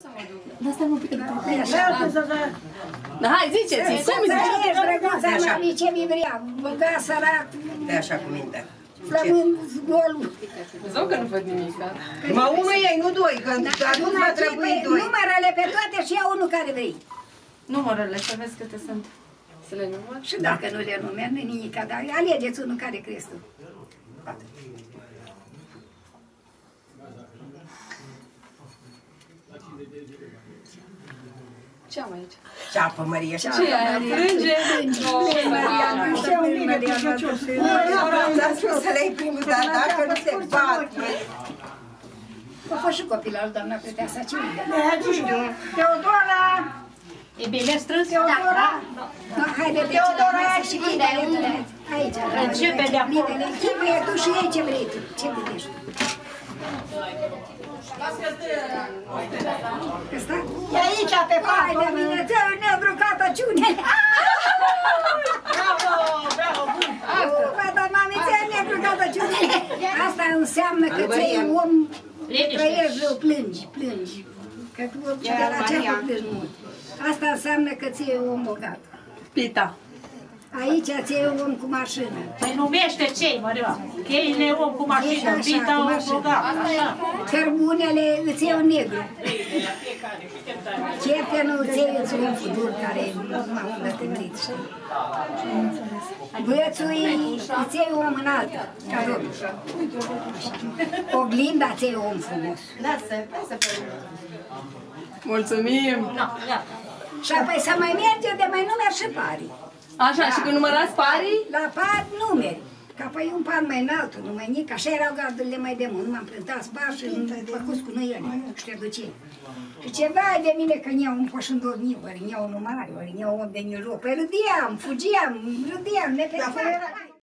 Da, stai un pic. Da, hai, ziceți-i, cum ziceți? Drăguța mea, nici ce mi vrea, băga sărac. De așa cu minte. Flămând golul. Zău că nu văd nimic, da? Mă, unul ei, nu doi, că atunci va trebui doi. Numărele pe toate și ia unul care vrei. Numărele, să vezi câte sunt. Să le număr? Și dacă nu le numeri, nu-i nimica, dar alegeți unul care crezi tu. Ce am aici? Ceapă, Maria. Ce ai? Frânge? Mariana, ce un Mariana. Ți-am spus să le iei primul, dar dacă nu se bat. A fost și copilul, doamna Preteasa, ce unde? Teodora! E bine strâns? Teodora! Haide, Teodora, și bine, aici. Începe de acolo. Chipuie tu și ei ce vrei tu. Ce vedești? Ăsta? E aici, pe pat. Haide, bine, ți-au negru ca tăciune. Bravo, bravo, bun. Dar mami, ți-au negru ca tăciune. Asta înseamnă că ți-ai om, trăiești rău, plângi. Că tu și de la ceapă plângi mult. Asta înseamnă că ți-ai om bogat. Pita. Aici ți-ai om cu mașină. Păi numește ce-i, Maria? Cheile om cu mașină, Pita om bogat. Cărbunele îți iau negru. Chetenul îți iau un futur care m-a îndătămrit, știi? Bățul îți iau om înalt, ca domnul. Oglinda îți iau om frumos. Mulțumim! Și apoi să mai merge de mai numeri și parii. Așa, și când numărați parii? La par numeri. Că apoi un par mai înalt, un mai mic, așa erau gardurile mai de mult. Nu m-am plântat par și îmi făcut cu noi ele, șterducei. Și ceva de mine că iau un poșând dormiu, ori iau un mare, ori iau un de noroc. Păi râdeam, fugeam, ne pe